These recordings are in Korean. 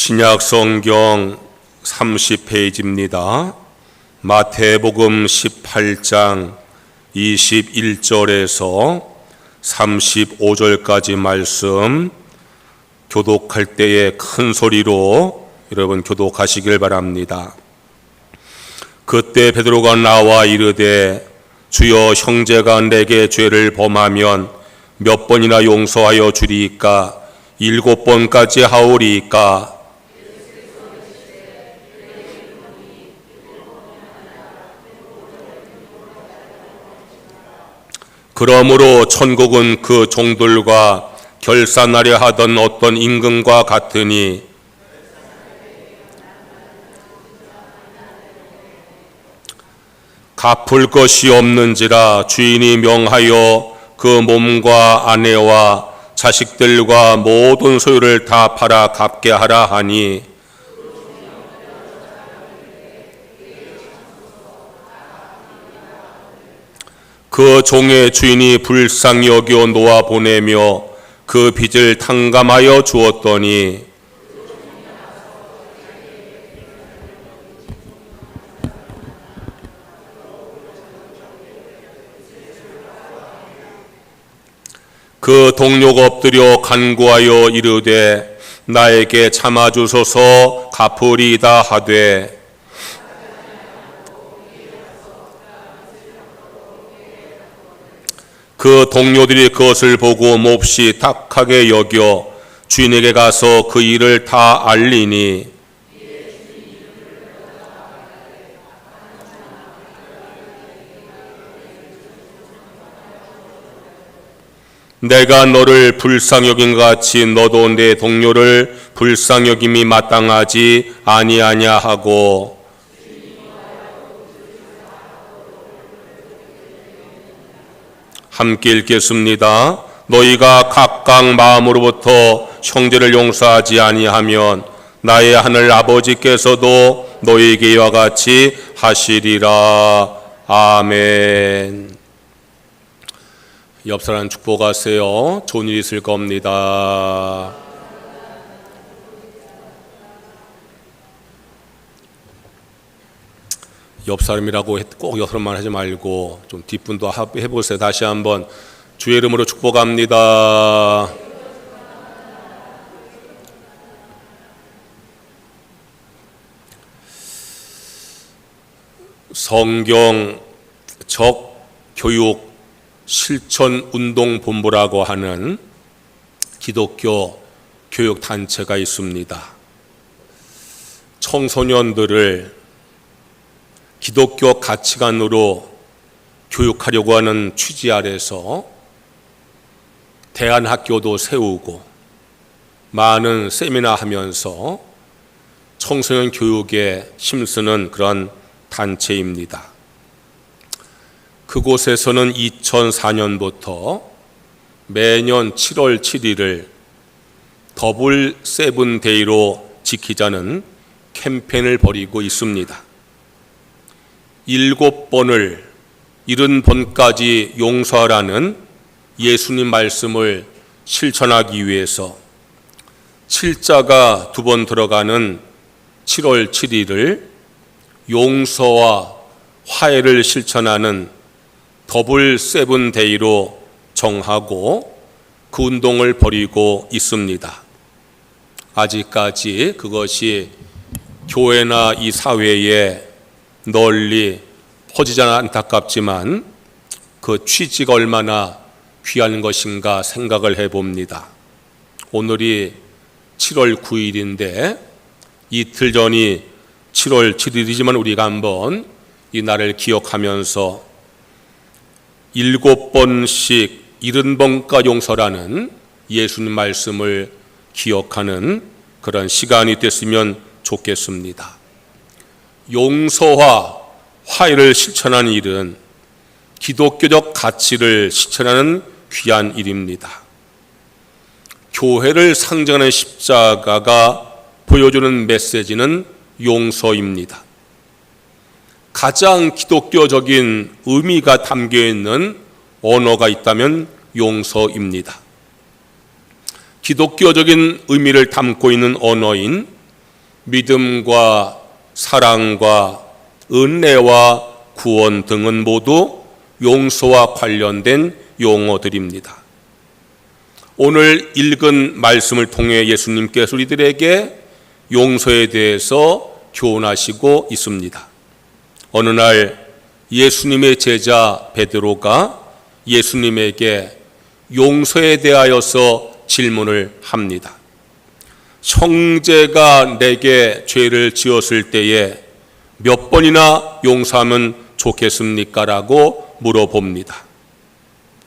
신약 성경 30페이지입니다. 마태복음 18장 21절에서 35절까지 말씀 교독할 때에 큰 소리로 여러분 교독하시길 바랍니다. 그때 베드로가 나와 이르되 주여, 형제가 내게 죄를 범하면 몇 번이나 용서하여 주리이까? 7번까지 하오리이까? 그러므로 천국은 그 종들과 결산하려 하던 어떤 임금과 같으니 갚을 것이 없는지라 주인이 명하여 그 몸과 아내와 자식들과 모든 소유를 다 팔아 갚게 하라 하니 그 종의 주인이 불쌍히 여겨 놓아 보내며 그 빚을 탕감하여 주었더니 그 동료가 엎드려 간구하여 이르되 나에게 참아주소서 갚으리이다 하되 그 동료들이 그것을 보고 몹시 탁하게 여겨 주인에게 가서 그 일을 다 알리니 내가 너를 불쌍히 여긴 같이 너도 내 동료를 불쌍히 여김이 마땅하지 아니하냐 하고 함께 읽겠습니다. 너희가 각각 마음으로부터 형제를 용서하지 아니하면 나의 하늘 아버지께서도 너희에게 이와 같이 하시리라. 아멘. 옆 사람 축복하세요. 좋은 일 있을 겁니다. 옆 사람이라고 꼭 옆 사람만 하지 말고 좀 뒷분도 해보세요. 다시 한번 주의 이름으로 축복합니다. 성경적 교육 실천운동본부라고 하는 기독교 교육단체가 있습니다. 청소년들을 기독교 가치관으로 교육하려고 하는 취지 아래서 대안학교도 세우고 많은 세미나 하면서 청소년 교육에 힘쓰는 그런 단체입니다. 그곳에서는 2004년부터 매년 7월 7일을 더블 세븐데이로 지키자는 캠페인을 벌이고 있습니다. 7번을 70번까지 용서하라는 예수님 말씀을 실천하기 위해서 7자가 2번 들어가는 7월 7일을 용서와 화해를 실천하는 더블 세븐데이로 정하고 그 운동을 벌이고 있습니다. 아직까지 그것이 교회나 이 사회에 널리 퍼지지 않아 안타깝지만 그 취지가 얼마나 귀한 것인가 생각을 해봅니다. 오늘이 7월 9일인데 이틀 전이 7월 7일이지만 우리가 한번 이 날을 기억하면서 7번씩 70번까지 용서라는 예수님 말씀을 기억하는 그런 시간이 됐으면 좋겠습니다. 용서와 화해를 실천하는 일은 기독교적 가치를 실천하는 귀한 일입니다. 교회를 상징하는 십자가가 보여주는 메시지는 용서입니다. 가장 기독교적인 의미가 담겨있는 언어가 있다면 용서입니다. 기독교적인 의미를 담고 있는 언어인 믿음과 사랑과 은혜와 구원 등은 모두 용서와 관련된 용어들입니다. 오늘 읽은 말씀을 통해 예수님께서 우리들에게 용서에 대해서 교훈하시고 있습니다. 어느 날 예수님의 제자 베드로가 예수님에게 용서에 대하여서 질문을 합니다. 형제가 내게 죄를 지었을 때에 몇 번이나 용서하면 좋겠습니까? 라고 물어봅니다.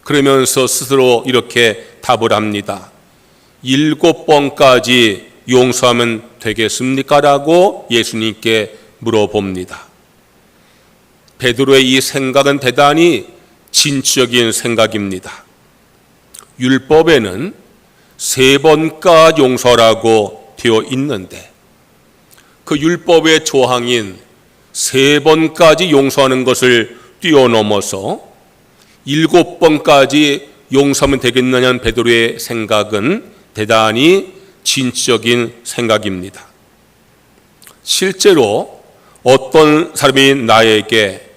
그러면서 스스로 이렇게 답을 합니다. 7번까지 용서하면 되겠습니까? 라고 예수님께 물어봅니다. 베드로의 이 생각은 대단히 진취적인 생각입니다. 율법에는 3번까지 용서라고 되어 있는데 그 율법의 조항인 3번까지 용서하는 것을 뛰어넘어서 7번까지 용서하면 되겠느냐는 베드로의 생각은 대단히 진취적인 생각입니다. 실제로 어떤 사람이 나에게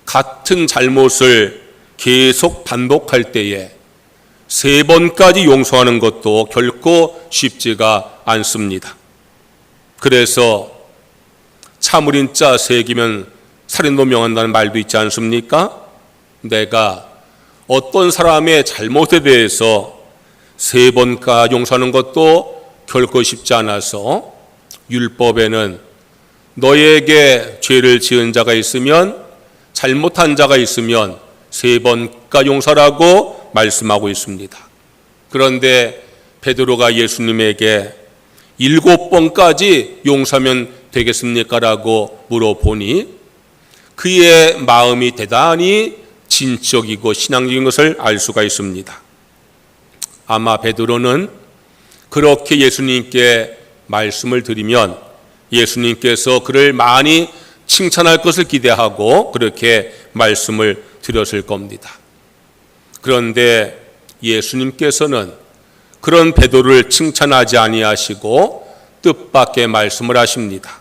같은 잘못을 계속 반복할 때에 3번까지 용서하는 것도 결코 쉽지가 않습니다. 그래서 참으린 자 새기면 살인도 명한다는 말도 있지 않습니까? 내가 어떤 사람의 잘못에 대해서 3번까지 용서하는 것도 결코 쉽지 않아서 율법에는 너에게 죄를 지은 자가 있으면 잘못한 자가 있으면 3번까지 용서라고 말씀하고 있습니다. 그런데 베드로가 예수님에게 7번까지 용서하면 되겠습니까? 라고 물어보니 그의 마음이 대단히 진적이고 신앙적인 것을 알 수가 있습니다. 아마 베드로는 그렇게 예수님께 말씀을 드리면 예수님께서 그를 많이 칭찬할 것을 기대하고 그렇게 말씀을 드렸을 겁니다. 그런데 예수님께서는 그런 베드로를 칭찬하지 아니하시고 뜻밖의 말씀을 하십니다.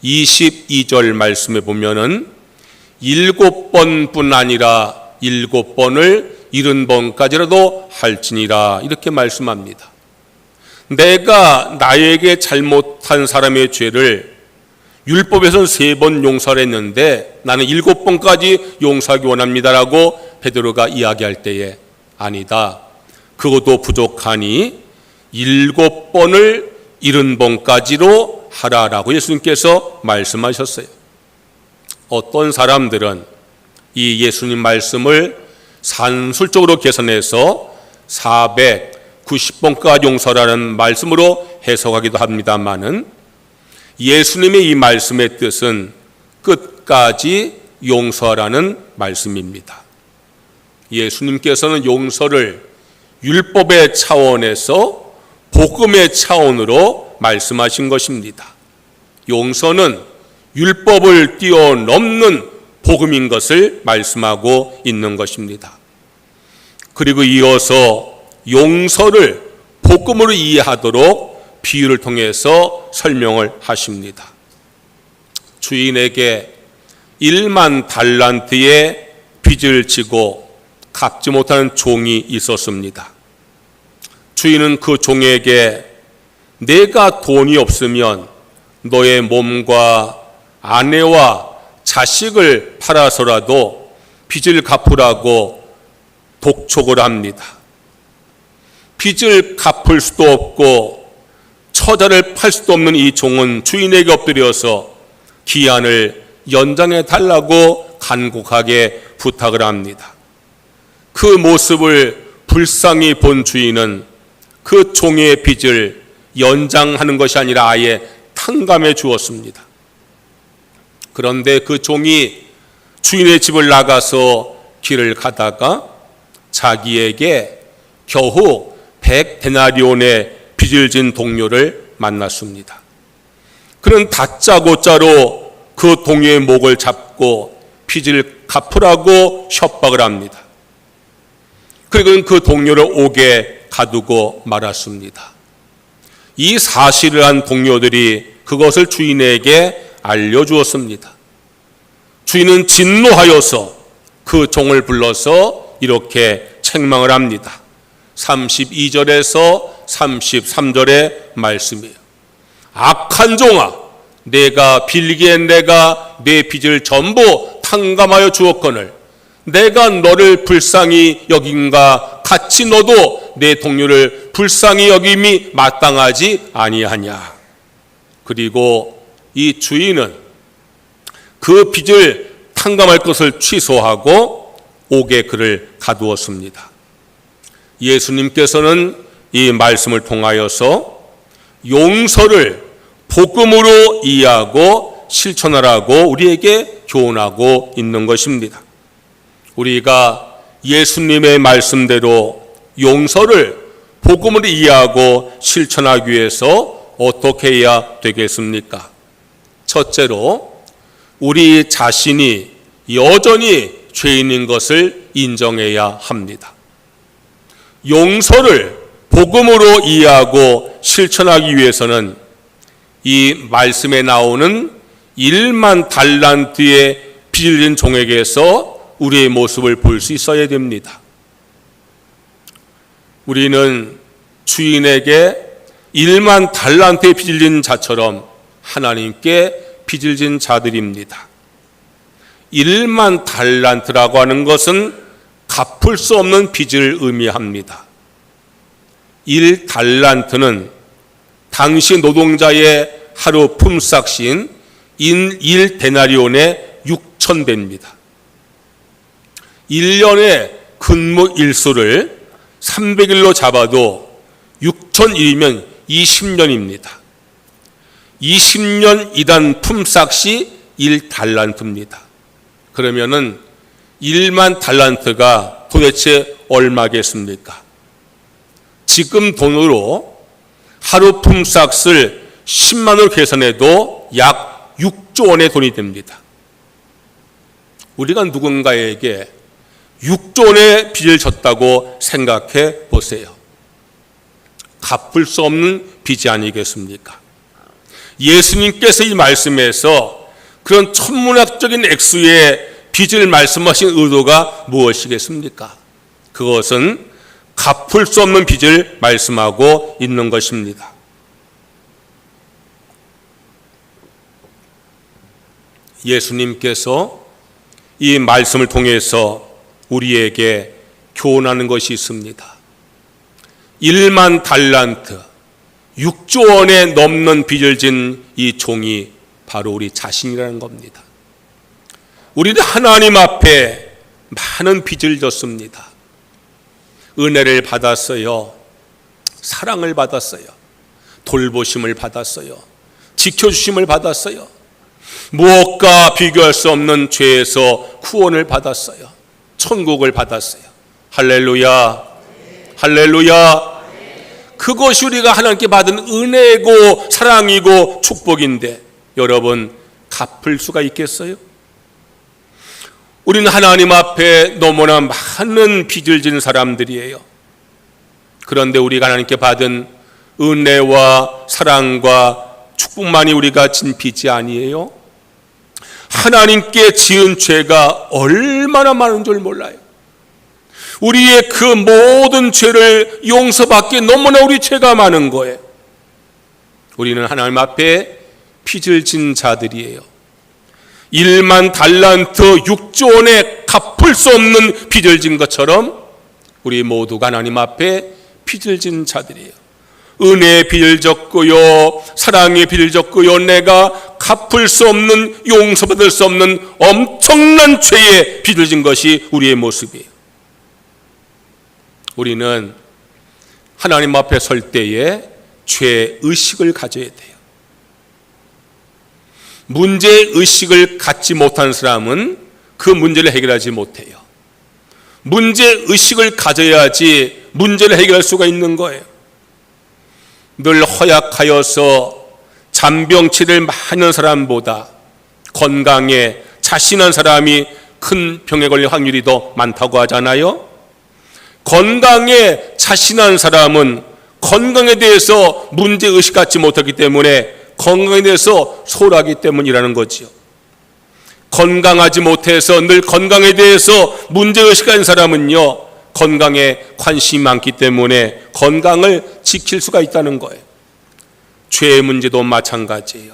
22절 말씀에 보면은 7번뿐 아니라 7번을 70번까지라도 할지니라 이렇게 말씀합니다. 내가 나에게 잘못한 사람의 죄를 율법에서는 3번 용서를 했는데 나는 7번까지 용서하기 원합니다라고 베드로가 이야기할 때에 아니다. 그것도 부족하니 7번을 70번까지로 하라라고 예수님께서 말씀하셨어요. 어떤 사람들은 이 예수님 말씀을 산술적으로 계산해서 490번까지 용서라는 말씀으로 해석하기도 합니다마는 예수님의 이 말씀의 뜻은 끝까지 용서하라는 말씀입니다. 예수님께서는 용서를 율법의 차원에서 복음의 차원으로 말씀하신 것입니다. 용서는 율법을 뛰어넘는 복음인 것을 말씀하고 있는 것입니다. 그리고 이어서 용서를 복음으로 이해하도록 비유를 통해서 설명을 하십니다. 주인에게 1만 달란트의 빚을 지고 갚지 못하는 종이 있었습니다. 주인은 그 종에게 내가 돈이 없으면 너의 몸과 아내와 자식을 팔아서라도 빚을 갚으라고 독촉을 합니다. 빚을 갚을 수도 없고 처자를 팔 수도 없는 이 종은 주인에게 엎드려서 기한을 연장해 달라고 간곡하게 부탁을 합니다. 그 모습을 불쌍히 본 주인은 그 종의 빚을 연장하는 것이 아니라 아예 탕감해 주었습니다. 그런데 그 종이 주인의 집을 나가서 길을 가다가 자기에게 겨우 100데나리온의 빚을 진 동료를 만났습니다. 그는 다짜고짜로 그 동료의 목을 잡고 빚을 갚으라고 협박을 합니다. 그리고 그 동료를 옥에 가두고 말았습니다. 이 사실을 한 동료들이 그 그것을 주인에게 알려주었습니다. 주인은 진노하여서 그 종을 불러서 이렇게 책망을 합니다. 32절에서 33절의 말씀이에요. 악한 종아, 내가 빌기에 내가 내 빚을 전부 탕감하여 주었거늘 내가 너를 불쌍히 여김과 같이 너도 내 동료를 불쌍히 여김이 마땅하지 아니하냐. 그리고 이 주인은 그 빚을 탕감할 것을 취소하고 옥에 그를 가두었습니다. 예수님께서는 이 말씀을 통하여서 용서를 복음으로 이해하고 실천하라고 우리에게 교훈하고 있는 것입니다. 우리가 예수님의 말씀대로 용서를 복음으로 이해하고 실천하기 위해서 어떻게 해야 되겠습니까? 첫째로 우리 자신이 여전히 죄인인 것을 인정해야 합니다. 용서를 복음으로 이해하고 실천하기 위해서는 이 말씀에 나오는 1만 달란트의 빚을 진 종에게서 우리의 모습을 볼 수 있어야 됩니다. 우리는 주인에게 1만 달란트의 빚을 진 자처럼 하나님께 빚을 진 자들입니다. 1만 달란트라고 하는 것은 갚을 수 없는 빚을 의미합니다. 1달란트는 당시 노동자의 하루 품삯인 1데나리온의 6,000배입니다. 1년의 근무 일수를 300일로 잡아도 6,000일이면 20년입니다. 20년 이단 품삯이 1달란트입니다. 그러면은 1만 달란트가 도대체 얼마겠습니까? 지금 돈으로 하루 품삯을 10만 원으로 계산해도 약 6조 원의 돈이 됩니다. 우리가 누군가에게 6조 원의 빚을 졌다고 생각해 보세요. 갚을 수 없는 빚이 아니겠습니까? 예수님께서 이 말씀에서 그런 천문학적인 액수의 빚을 말씀하신 의도가 무엇이겠습니까? 그것은 갚을 수 없는 빚을 말씀하고 있는 것입니다. 예수님께서 이 말씀을 통해서 우리에게 교훈하는 것이 있습니다. 1만 달란트, 6조 원에 넘는 빚을 진 이 종이 바로 우리 자신이라는 겁니다. 우리는 하나님 앞에 많은 빚을 졌습니다. 은혜를 받았어요. 사랑을 받았어요. 돌보심을 받았어요. 지켜주심을 받았어요. 무엇과 비교할 수 없는 죄에서 구원을 받았어요. 천국을 받았어요. 할렐루야, 할렐루야. 그것이 우리가 하나님께 받은 은혜고 사랑이고 축복인데 여러분 갚을 수가 있겠어요? 우리는 하나님 앞에 너무나 많은 빚을 진 사람들이에요. 그런데 우리가 하나님께 받은 은혜와 사랑과 축복만이 우리가 진 빚이 아니에요? 하나님께 지은 죄가 얼마나 많은 줄 몰라요. 우리의 그 모든 죄를 용서받기에 너무나 우리 죄가 많은 거예요. 우리는 하나님 앞에 빚을 진 자들이에요. 1만 달란트 6조 원에 갚을 수 없는 빚을 진 것처럼 우리 모두가 하나님 앞에 빚을 진 자들이에요. 은혜의 빚을 졌고요, 사랑의 빚을 졌고요, 내가 갚을 수 없는, 용서받을 수 없는 엄청난 죄의 빚을 진 것이 우리의 모습이에요. 우리는 하나님 앞에 설 때에 죄의식을 가져야 돼요. 문제의식을 갖지 못한 사람은 그 문제를 해결하지 못해요. 문제의식을 가져야지 문제를 해결할 수가 있는 거예요. 늘 허약하여서 잔병치를 많은 사람보다 건강에 자신한 사람이 큰 병에 걸릴 확률이 더 많다고 하잖아요. 건강에 자신한 사람은 건강에 대해서 문제의식 갖지 못하기 때문에 건강에 대해서 소홀하기 때문이라는 거지요. 건강하지 못해서 늘 건강에 대해서 문제의식 가진 사람은요, 건강에 관심이 많기 때문에 건강을 지킬 수가 있다는 거예요. 죄의 문제도 마찬가지예요.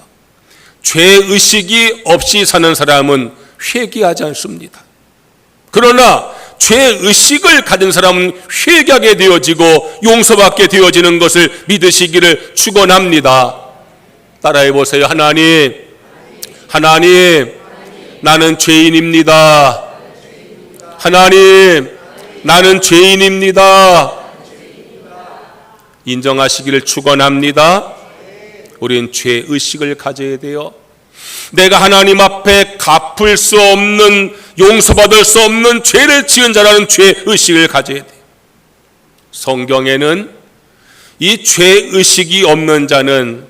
죄의식이 없이 사는 사람은 회개하지 않습니다. 그러나 죄의식을 가진 사람은 회개하게 되어지고 용서받게 되어지는 것을 믿으시기를 축원합니다. 따라해 보세요. 하나님, 나는 죄인입니다. 하나님, 나는 죄인입니다. 인정하시기를 축원합니다. 우리는 죄의식을 가져야 돼요. 내가 하나님 앞에 갚을 수 없는, 용서받을 수 없는 죄를 지은 자라는 죄의식을 가져야 돼요. 성경에는 이 죄의식이 없는 자는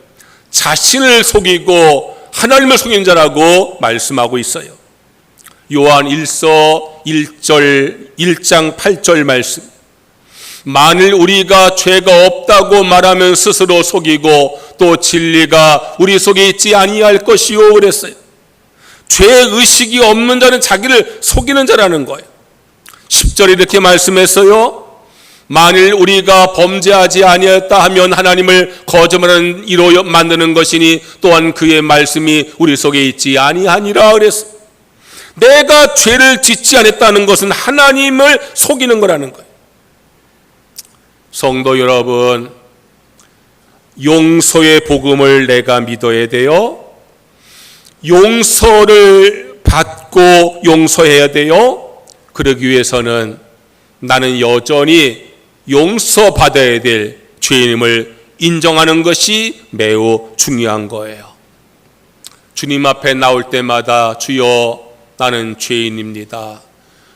자신을 속이고 하나님을 속인 자라고 말씀하고 있어요. 요한 1서 1장 8절 말씀. 만일 우리가 죄가 없다고 말하면 스스로 속이고 또 진리가 우리 속에 있지 아니할 것이요 그랬어요. 죄의식이 없는 자는 자기를 속이는 자라는 거예요. 10절에 이렇게 말씀했어요. 만일 우리가 범죄하지 아니했다 하면 하나님을 거짓말하는 이로 만드는 것이니 또한 그의 말씀이 우리 속에 있지 아니하니라 그랬어요. 내가 죄를 짓지 않았다는 것은 하나님을 속이는 거라는 거예요. 성도 여러분, 용서의 복음을 내가 믿어야 돼요. 용서를 받고 용서해야 돼요. 그러기 위해서는 나는 여전히 용서받아야 될 죄인임을 인정하는 것이 매우 중요한 거예요. 주님 앞에 나올 때마다 주여 나는 죄인입니다.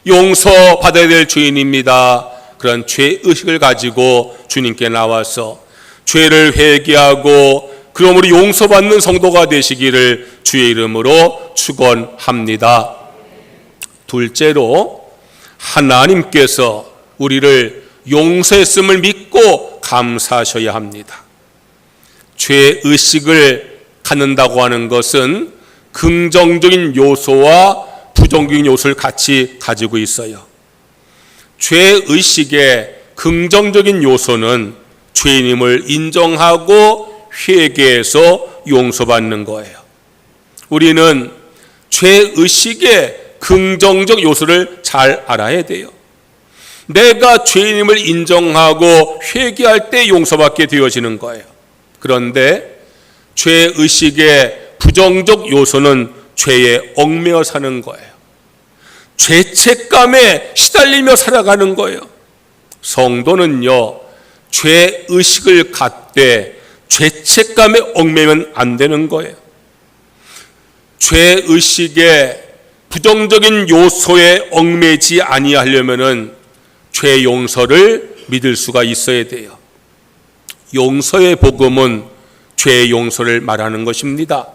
용서받아야 될 죄인입니다. 그런 죄의식을 가지고 주님께 나와서 죄를 회개하고 그러므로 용서받는 성도가 되시기를 주의 이름으로 축원합니다. 둘째로 하나님께서 우리를 용서했음을 믿고 감사하셔야 합니다. 죄의식을 갖는다고 하는 것은 긍정적인 요소와 부정적인 요소를 같이 가지고 있어요. 죄의식의 긍정적인 요소는 죄인임을 인정하고 회개해서 용서받는 거예요. 우리는 죄의식의 긍정적 요소를 잘 알아야 돼요. 내가 죄인임을 인정하고 회개할 때 용서받게 되어지는 거예요. 그런데 죄의식의 부정적 요소는 죄에 얽매여 사는 거예요. 죄책감에 시달리며 살아가는 거예요. 성도는요, 죄의식을 갖되 죄책감에 얽매면 안 되는 거예요. 죄의식의 부정적인 요소에 얽매지 아니하려면은 죄 용서를 믿을 수가 있어야 돼요. 용서의 복음은 죄 용서를 말하는 것입니다.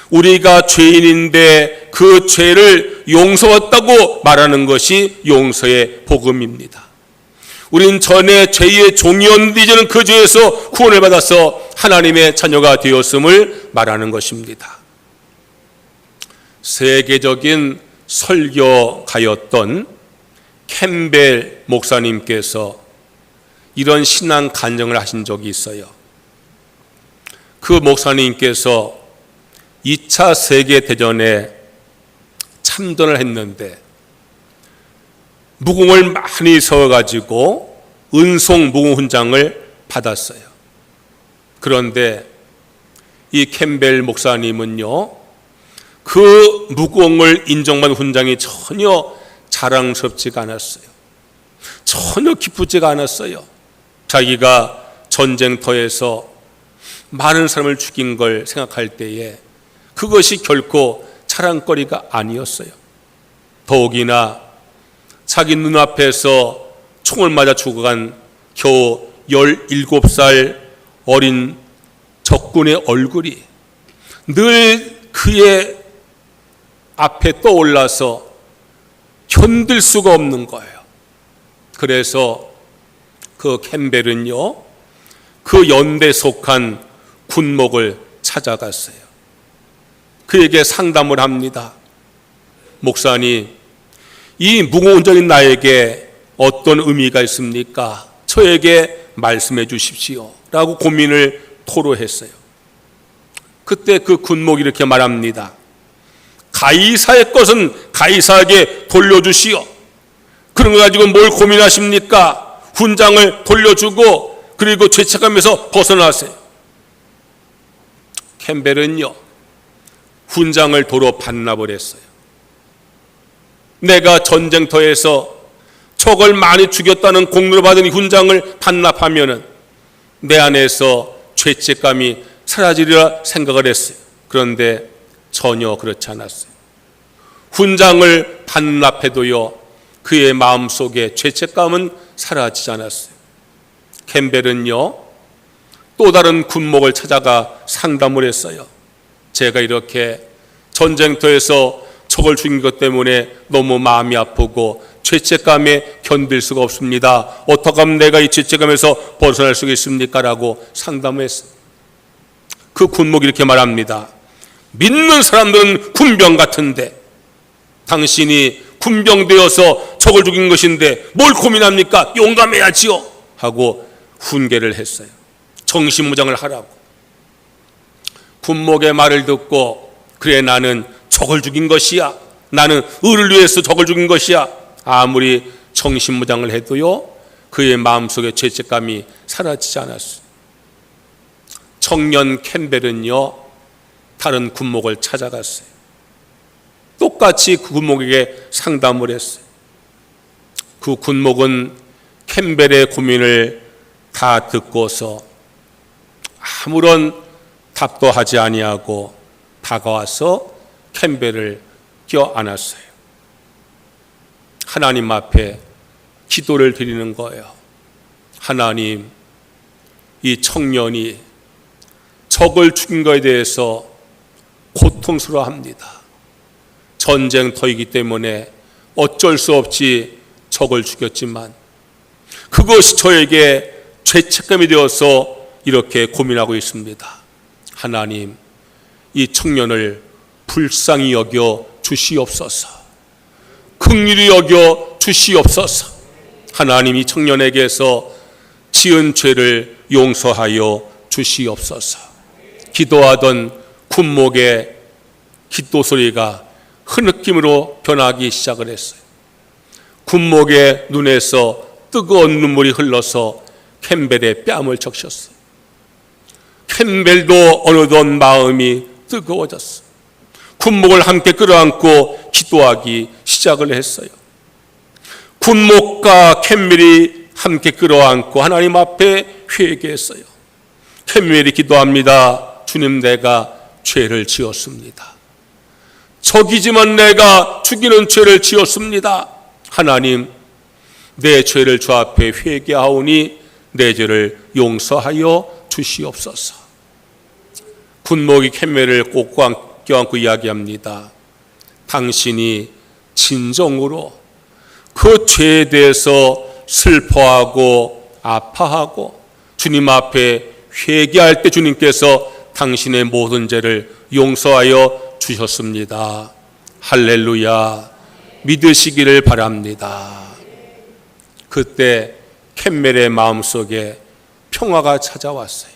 우리가 죄인인데 그 죄를 용서했다고 말하는 것이 용서의 복음입니다. 우린 전에 죄의 종이었는데 이제는 그 죄에서 구원을 받아서 하나님의 자녀가 되었음을 말하는 것입니다. 세계적인 설교가였던 캠벨 목사님께서 이런 신앙 간증을 하신 적이 있어요. 그 목사님께서 2차 세계대전에 참전을 했는데 무공을 많이 세워가지고 은송 무공 훈장을 받았어요. 그런데 이 캠벨 목사님은요, 그 무공을 인정받은 훈장이 전혀 자랑스럽지가 않았어요. 전혀 기쁘지가 않았어요. 자기가 전쟁터에서 많은 사람을 죽인 걸 생각할 때에 그것이 결코 자랑거리가 아니었어요. 더욱이나 자기 눈앞에서 총을 맞아 죽어간 겨우 17살 어린 적군의 얼굴이 늘 그의 앞에 떠올라서 견딜 수가 없는 거예요. 그래서 그 캠벨은요, 그 연대에 속한 군목을 찾아갔어요. 그에게 상담을 합니다. 목사님, 이 무고운전인 나에게 어떤 의미가 있습니까? 저에게 말씀해 주십시오 라고 고민을 토로했어요. 그때 그 군목이 이렇게 말합니다. 가이사의 것은 가이사에게 돌려주시오. 그런 거 가지고 뭘 고민하십니까? 훈장을 돌려주고 그리고 죄책감에서 벗어나세요. 캠벨은요, 훈장을 도로 반납을 했어요. 내가 전쟁터에서 적을 많이 죽였다는 공로를 받은 이 훈장을 반납하면은 내 안에서 죄책감이 사라지리라 생각을 했어요. 그런데 전혀 그렇지 않았어요. 훈장을 반납해도요, 그의 마음속에 죄책감은 사라지지 않았어요. 캠벨은요, 또 다른 군목을 찾아가 상담을 했어요. 제가 이렇게 전쟁터에서 적을 죽인 것 때문에 너무 마음이 아프고 죄책감에 견딜 수가 없습니다. 어떻게 하면 내가 이 죄책감에서 벗어날 수 있습니까? 라고 상담했어요. 그 군목이 이렇게 말합니다. 믿는 사람들은 군병 같은데 당신이 군병 되어서 적을 죽인 것인데 뭘 고민합니까? 용감해야지요 하고 훈계를 했어요. 정신무장을 하라고. 군목의 말을 듣고 그래, 나는 적을 죽인 것이야, 나는 의를 위해서 적을 죽인 것이야, 아무리 정신무장을 해도요, 그의 마음속에 죄책감이 사라지지 않았어요. 청년 캠벨은요, 다른 군목을 찾아갔어요. 똑같이 그 군목에게 상담을 했어요. 그 군목은 캠벨의 고민을 다 듣고서 아무런 답도 하지 아니하고 다가와서 캠벨을 껴안았어요. 하나님 앞에 기도를 드리는 거예요. 하나님, 이 청년이 적을 죽인 것에 대해서 고통스러워합니다. 전쟁터이기 때문에 어쩔 수 없이 적을 죽였지만 그것이 저에게 죄책감이 되어서 이렇게 고민하고 있습니다. 하나님, 이 청년을 불쌍히 여겨 주시옵소서. 긍휼히 여겨 주시옵소서. 하나님, 이 청년에게서 지은 죄를 용서하여 주시옵소서. 기도하던 군목의 기도 소리가 흐느낌으로 변하기 시작을 했어요. 군목의 눈에서 뜨거운 눈물이 흘러서 캠벨의 뺨을 적셨어요. 캠벨도 어느덧 마음이 뜨거워졌어요. 군목을 함께 끌어안고 기도하기 시작을 했어요. 군목과 캠벨이 함께 끌어안고 하나님 앞에 회개했어요. 캠벨이 기도합니다. 주님, 내가 죄를 지었습니다. 적이지만 내가 죽이는 죄를 지었습니다. 하나님, 내 죄를 주 앞에 회개하오니 내 죄를 용서하여 주시옵소서. 군목이 캠벨을 꼭 껴안고 이야기합니다. 당신이 진정으로 그 죄에 대해서 슬퍼하고 아파하고 주님 앞에 회개할 때 주님께서 당신의 모든 죄를 용서하여 주셨습니다. 할렐루야. 믿으시기를 바랍니다. 그때 캠벨의 마음속에 평화가 찾아왔어요.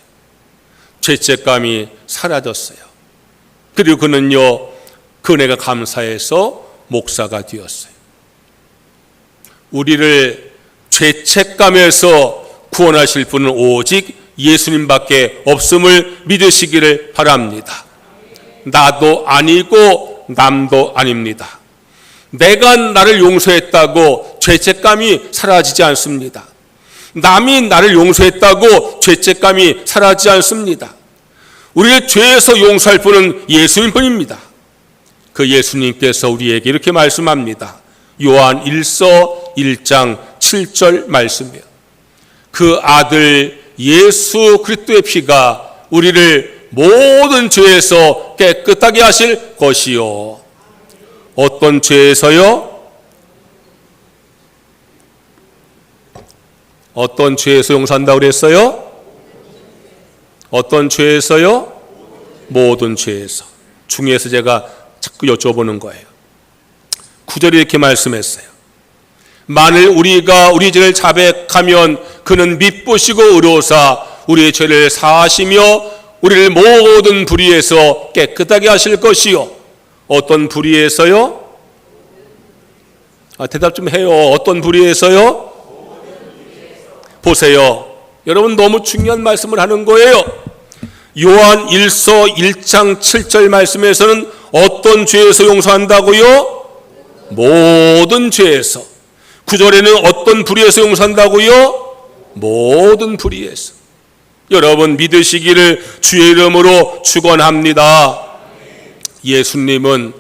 죄책감이 사라졌어요. 그리고 그는요, 그 은혜가 감사해서 목사가 되었어요. 우리를 죄책감에서 구원하실 분은 오직 예수님밖에 없음을 믿으시기를 바랍니다. 나도 아니고 남도 아닙니다. 내가 나를 용서했다고 죄책감이 사라지지 않습니다. 남이 나를 용서했다고 죄책감이 사라지지 않습니다. 우리의 죄에서 용서할 분은 예수님뿐입니다. 그 예수님께서 우리에게 이렇게 말씀합니다. 요한 1서 1장 7절 말씀이에요. 그 아들 예수 그리스도의 피가 우리를 모든 죄에서 깨끗하게 하실 것이요. 어떤 죄에서요? 어떤 죄에서 용서한다고 그랬어요? 어떤 죄에서요? 모든 죄에서. 중에서 제가 자꾸 여쭤보는 거예요. 9절에 이렇게 말씀했어요. 만일 우리가 우리 죄를 자백하면 그는 미쁘시고 의로우사 우리의 죄를 사하시며 우리를 모든 불의에서 깨끗하게 하실 것이요. 어떤 불의에서요? 대답 좀 해요. 어떤 불의에서요? 보세요. 여러분 너무 중요한 말씀을 하는 거예요. 요한 1서 1장 7절 말씀에서는 어떤 죄에서 용서한다고요? 모든 죄에서. 9절에는 어떤 불의에서 용서한다고요? 모든 불의에서. 여러분 믿으시기를 주의 이름으로 축원합니다. 예수님은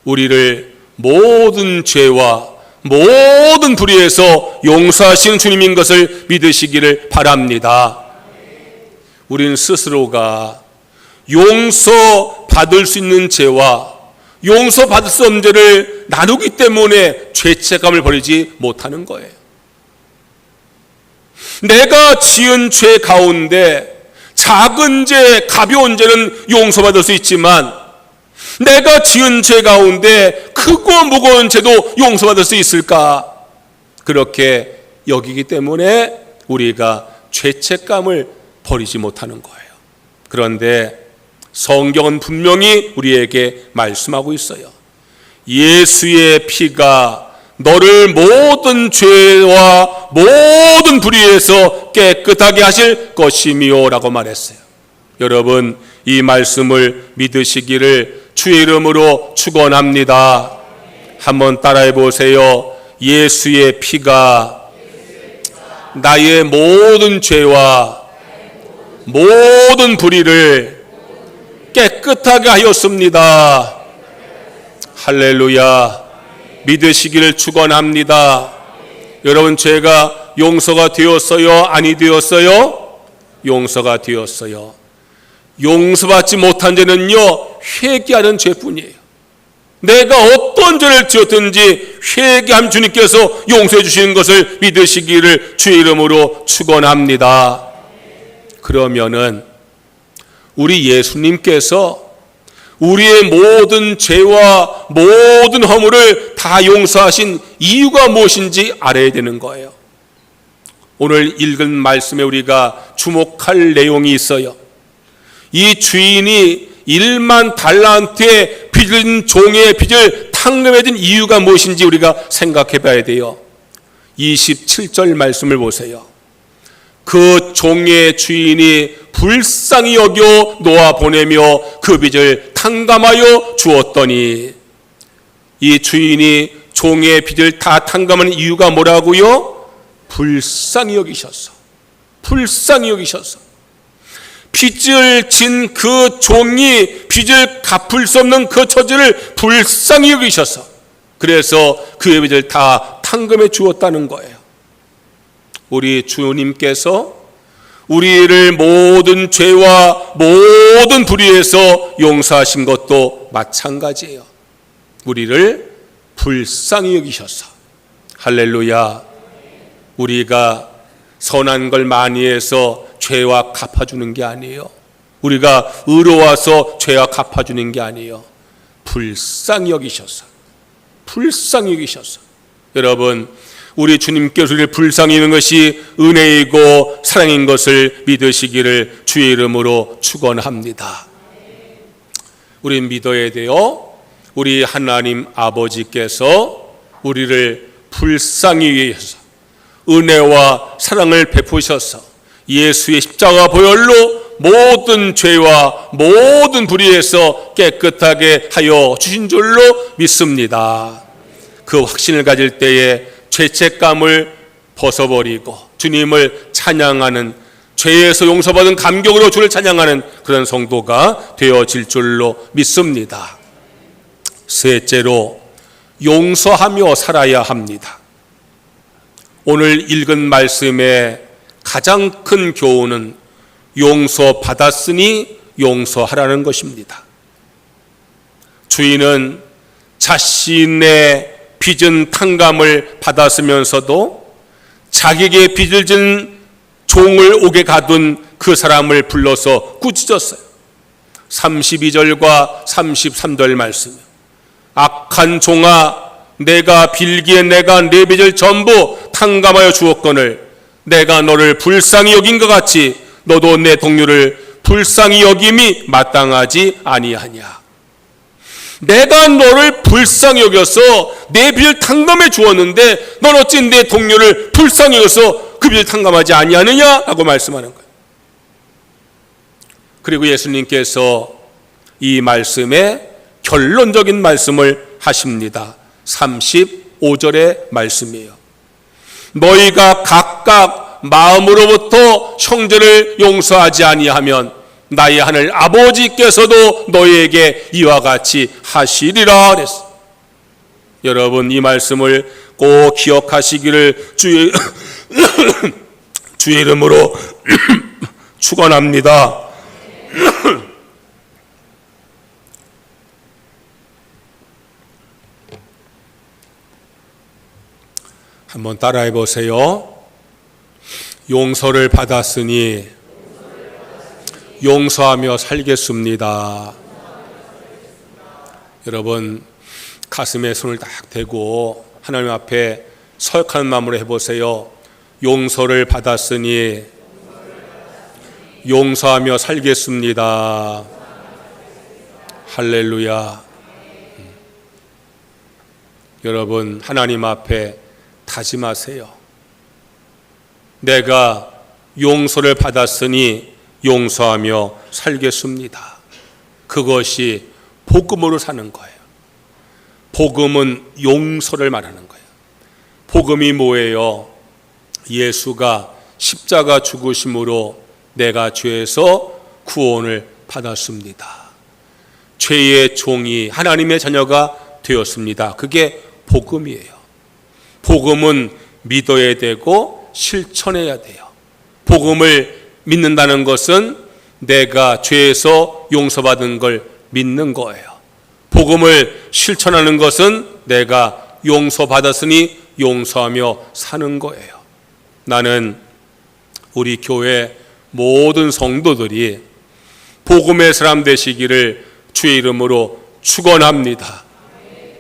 우리를 모든 죄와 모든 불의에서 용서하시는 주님인 것을 믿으시기를 바랍니다. 우리는 스스로가 용서받을 수 있는 죄와 용서받을 수 없는 죄를 나누기 때문에 죄책감을 버리지 못하는 거예요. 내가 지은 죄 가운데 작은 죄, 가벼운 죄는 용서받을 수 있지만 내가 지은 죄 가운데 크고 무거운 죄도 용서받을 수 있을까? 그렇게 여기기 때문에 우리가 죄책감을 버리지 못하는 거예요. 그런데 성경은 분명히 우리에게 말씀하고 있어요. 예수의 피가 너를 모든 죄와 모든 불의에서 깨끗하게 하실 것이미요 라고 말했어요. 여러분 이 말씀을 믿으시기를 주의 이름으로 축원합니다. 한번 따라해 보세요. 예수의 피가 나의 모든 죄와 모든 불의를 깨끗하게 하였습니다. 할렐루야. 믿으시기를 축원합니다. 여러분 죄가 용서가 되었어요? 아니 되었어요? 용서가 되었어요. 용서받지 못한 죄는요 회개하는 죄뿐이에요. 내가 어떤 죄를 지었든지 회개한 주님께서 용서해 주시는 것을 믿으시기를 주의 이름으로 축원합니다. 그러면은 우리 예수님께서 우리의 모든 죄와 모든 허물을 다 용서하신 이유가 무엇인지 알아야 되는 거예요. 오늘 읽은 말씀에 우리가 주목할 내용이 있어요. 이 주인이 1만 달란트의 빚은 종의 빚을 탕감해 준 이유가 무엇인지 우리가 생각해 봐야 돼요. 27절 말씀을 보세요. 그 종의 주인이 불쌍히 여겨 놓아 보내며 그 빚을 탕감하여 주었더니, 이 주인이 종의 빚을 다 탕감하는 이유가 뭐라고요? 불쌍히 여기셔서. 불쌍히 여기셔서. 빚을 진 그 종이 빚을 갚을 수 없는 그 처지를 불쌍히 여기셔서, 그래서 그의 빚을 다 탕감해 주었다는 거예요. 우리 주님께서 우리를 모든 죄와 모든 불의에서 용서하신 것도 마찬가지예요. 우리를 불쌍히 여기셔서. 할렐루야. 우리가 선한 걸 많이 해서 죄와 갚아주는 게 아니에요. 우리가 의로워서 죄와 갚아주는 게 아니에요. 불쌍히 여기셔서. 불쌍히 여기셔서. 여러분, 우리 주님께서 우리를 불쌍히 여기는 것이 은혜이고 사랑인 것을 믿으시기를 주의 이름으로 축원합니다. 우리는 믿어야 돼요. 우리 하나님 아버지께서 우리를 불쌍히 여기셔서 은혜와 사랑을 베푸셔서 예수의 십자가 보혈로 모든 죄와 모든 불의에서 깨끗하게 하여 주신 줄로 믿습니다. 그 확신을 가질 때에 죄책감을 벗어버리고 주님을 찬양하는, 죄에서 용서받은 감격으로 주를 찬양하는 그런 성도가 되어질 줄로 믿습니다. 셋째로, 용서하며 살아야 합니다. 오늘 읽은 말씀의 가장 큰 교훈은 용서받았으니 용서하라는 것입니다. 주인은 자신의 빚은 탕감을 받았으면서도 자기에게 빚을 진 종을 옥에 가둔 그 사람을 불러서 꾸짖었어요. 32절과 33절 말씀. 악한 종아, 내가 빌기에 내가 네 빚을 전부 탕감하여 주었거늘 내가 너를 불쌍히 여긴 것 같이 너도 내 동료를 불쌍히 여김이 마땅하지 아니하냐. 내가 너를 불쌍히 여겨서 내 빚을 탕감해 주었는데 넌 어찌 내 동료를 불쌍히 여겨서 그 빚을 탕감하지 아니하느냐 하고 말씀하는 거예요. 그리고 예수님께서 이 말씀에 결론적인 말씀을 하십니다. 35절의 말씀이에요. 너희가 각각 마음으로부터 형제를 용서하지 아니하면 나의 하늘 아버지께서도 너희에게 이와 같이 하시리라 그랬어요. 여러분, 이 말씀을 꼭 기억하시기를 주의 이름으로 축원합니다. 한번 따라해 보세요. 용서를 받았으니 용서하며 살겠습니다. 여러분, 가슴에 손을 딱 대고 하나님 앞에 서약하는 마음으로 해보세요. 용서를 받았으니 용서하며 살겠습니다. 할렐루야. 여러분, 하나님 앞에 다짐하세요. 내가 용서를 받았으니 용서하며 살겠습니다. 그것이 복음으로 사는 거예요. 복음은 용서를 말하는 거예요. 복음이 뭐예요? 예수가 십자가 죽으심으로 내가 죄에서 구원을 받았습니다. 죄의 종이 하나님의 자녀가 되었습니다. 그게 복음이에요. 복음은 믿어야 되고 실천해야 돼요. 복음을 믿는다는 것은 내가 죄에서 용서받은 걸 믿는 거예요. 복음을 실천하는 것은 내가 용서받았으니 용서하며 사는 거예요. 나는 우리 교회 모든 성도들이 복음의 사람 되시기를 주의 이름으로 축원합니다.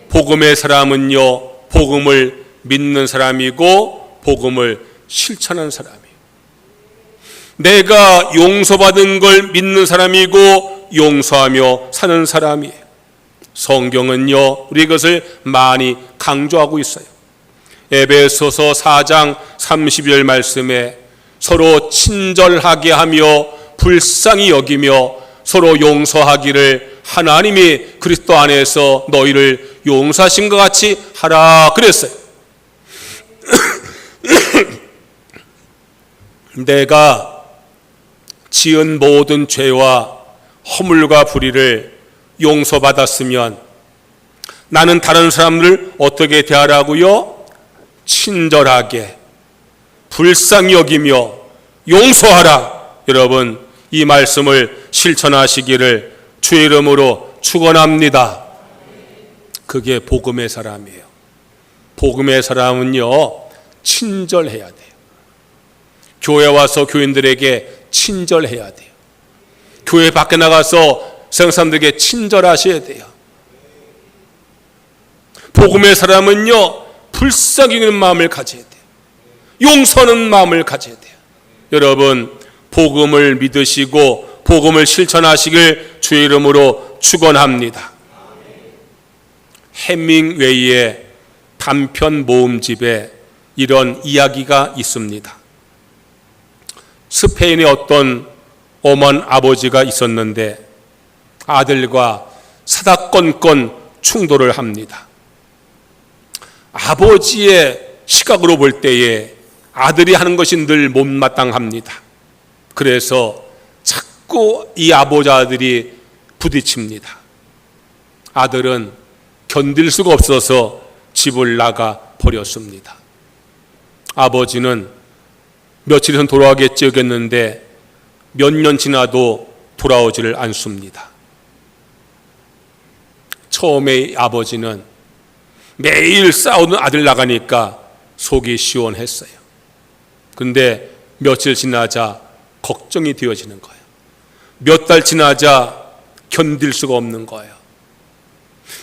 복음의 사람은요, 복음을 믿는 사람이고 복음을 실천하는 사람이에요. 내가 용서받은 걸 믿는 사람이고 용서하며 사는 사람이에요. 성경은요, 우리 이것을 많이 강조하고 있어요. 에베소서 4장 30절 말씀에 서로 친절하게 하며 불쌍히 여기며 서로 용서하기를 하나님이 그리스도 안에서 너희를 용서하신 것 같이 하라 그랬어요. 내가 지은 모든 죄와 허물과 불의를 용서받았으면 나는 다른 사람들을 어떻게 대하라고요? 친절하게, 불쌍히 여기며 용서하라. 여러분, 이 말씀을 실천하시기를 주의 이름으로 축원합니다. 그게 복음의 사람이에요. 복음의 사람은요, 친절해야 돼요. 교회 와서 교인들에게 친절해야 돼요. 교회 밖에 나가서 세상 사람들에게 친절하셔야 돼요. 복음의 사람은요, 불쌍히 여기는 마음을 가져야 돼요. 용서하는 마음을 가져야 돼요. 여러분, 복음을 믿으시고 복음을 실천하시길 주의 이름으로 축원합니다. 해밍웨이의 단편 모음집에 이런 이야기가 있습니다. 스페인에 어떤 엄한 아버지가 있었는데 아들과 사사건건 충돌을 합니다. 아버지의 시각으로 볼 때에 아들이 하는 것이 늘 못마땅합니다. 그래서 자꾸 이 아버지 아들이 부딪힙니다. 아들은 견딜 수가 없어서 집을 나가 버렸습니다. 아버지는 며칠은 돌아오겠지 여겼는데 몇 년 지나도 돌아오지를 않습니다. 처음에 아버지는 매일 싸우는 아들 나가니까 속이 시원했어요. 근데 며칠 지나자 걱정이 되어지는 거예요. 몇 달 지나자 견딜 수가 없는 거예요.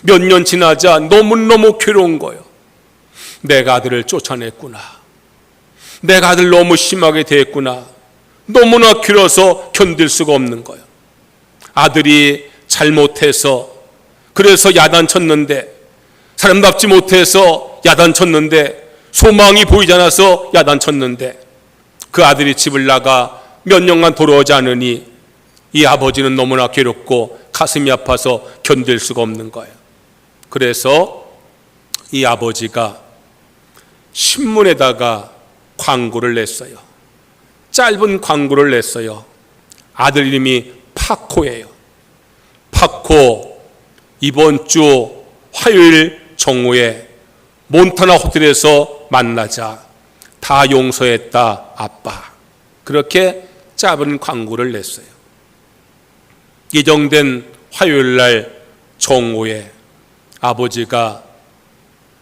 몇 년 지나자 너무너무 괴로운 거예요. 내가 아들을 쫓아냈구나. 내가 아들 너무 심하게 대했구나. 너무나 길어서 견딜 수가 없는 거예요. 아들이 잘못해서 그래서 야단쳤는데, 사람답지 못해서 야단쳤는데, 소망이 보이지 않아서 야단쳤는데, 그 아들이 집을 나가 몇 년간 돌아오지 않으니 이 아버지는 너무나 괴롭고 가슴이 아파서 견딜 수가 없는 거예요. 그래서 이 아버지가 신문에다가 광고를 냈어요. 짧은 광고를 냈어요. 아들 이름이 파코예요. 파코, 이번 주 화요일 정오에 몬타나 호텔에서 만나자. 다 용서했다, 아빠. 그렇게 짧은 광고를 냈어요. 예정된 화요일 날 정오에 아버지가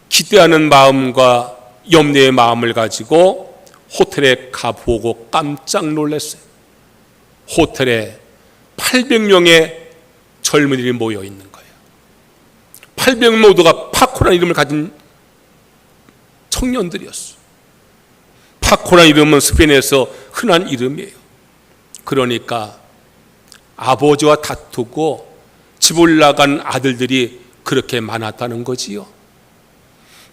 기대하는 마음과 염려의 마음을 가지고 호텔에 가보고 깜짝 놀랐어요. 호텔에 800명의 젊은이들이 모여 있는 거예요. 800명 모두가 파코라는 이름을 가진 청년들이었어요. 파코라는 이름은 스페인에서 흔한 이름이에요. 그러니까 아버지와 다투고 집을 나간 아들들이 그렇게 많았다는 거지요.